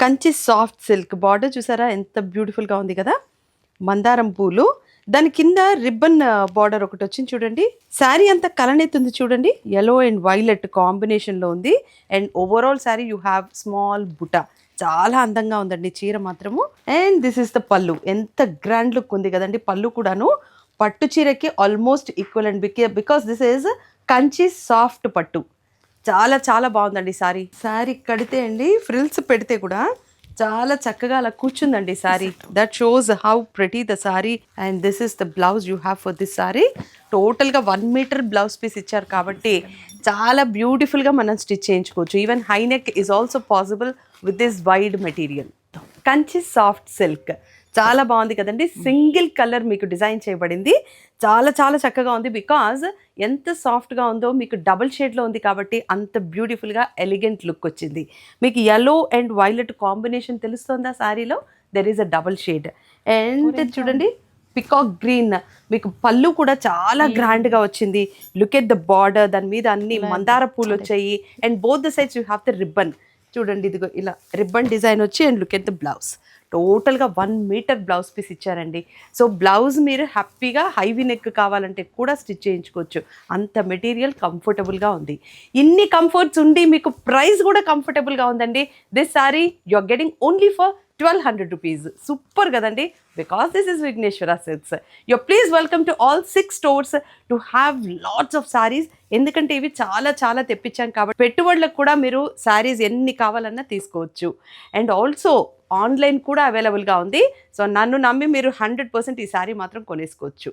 Kanchi soft silk border చూసారా ఎంత బ్యూటిఫుల్గా ఉంది కదా. మందారం పూలు, దాని కింద రిబ్బన్ బార్డర్ ఒకటి వచ్చింది చూడండి. శారీ అంతా కలనెత్తుంది చూడండి, ఎల్లో అండ్ వైలెట్ కాంబినేషన్లో ఉంది. And overall sari you have small buta, చాలా అందంగా ఉందండి చీర మాత్రము. అండ్ దిస్ ఇస్ ద పళ్ళు, ఎంత గ్రాండ్ లుక్ ఉంది కదండి. పళ్ళు కూడాను పట్టు చీరకి almost equal and because this is Kanchi soft పట్టు. చాలా చాలా బాగుందండి సారీ. సారీ కడితే అండి ఫ్రిల్స్ పెడితే కూడా చాలా చక్కగా అలా కూర్చుందండి sari. That shows how pretty the sari. And this is the blouse you have for this sari. టోటల్గా 1 మీటర్ బ్లౌజ్ పీస్ ఇచ్చారు కాబట్టి చాలా బ్యూటిఫుల్గా మనం స్టిచ్ చేయించుకోవచ్చు. Even high neck is also possible with this wide material. Kanchi soft silk చాలా బాగుంది కదండి. సింగిల్ కలర్ మీకు డిజైన్ చేయబడింది. చాలా చాలా చక్కగా ఉంది. బికాజ్ ఎంత సాఫ్ట్గా ఉందో మీకు డబుల్ షేడ్లో ఉంది కాబట్టి అంత బ్యూటిఫుల్గా ఎలిగెంట్ లుక్ వచ్చింది. మీకు ఎల్లో అండ్ వైలెట్ కాంబినేషన్ తెలుస్తుందా శారీలో? There is a double shade. And చూడండి పికాక్ గ్రీన్, మీకు పళ్ళు కూడా చాలా గ్రాండ్గా వచ్చింది. లుక్ ఎట్ ద బార్డర్, దాని మీద అన్ని మందార పూలు వచ్చాయి. And both the sides you have the ribbon. చూడండి ఇదిగో ఇలా రిబ్బన్ డిజైన్ వచ్చి and look at the blouse. టోటల్గా 1 మీటర్ బ్లౌజ్ పీస్ ఇచ్చారండి. సో బ్లౌజ్ మీరు హ్యాపీగా హైవీ నెక్ కావాలంటే కూడా స్టిచ్ చేయించుకోవచ్చు. అంత మెటీరియల్ కంఫర్టబుల్గా ఉంది. ఇన్ని కంఫర్ట్స్ ఉండి మీకు ప్రైస్ కూడా కంఫర్టబుల్గా ఉందండి. This sari you are getting only for 1200 rupees. Super కదండి. Because this is Vighneshwara silks. You please welcome to all 6 stores to have lots of saris. ఎందుకంటే ఇవి చాలా చాలా తెప్పించాం కాబట్టి పెట్టుబడులకు కూడా మీరు సారీస్ ఎన్ని కావాలన్నా తీసుకోవచ్చు. అండ్ ఆల్సో ఆన్లైన్ కూడా అవైలబుల్గా ఉంది. సో నన్ను నమ్మి మీరు 100% ఈ సారీ మాత్రం కొనేసుకోవచ్చు.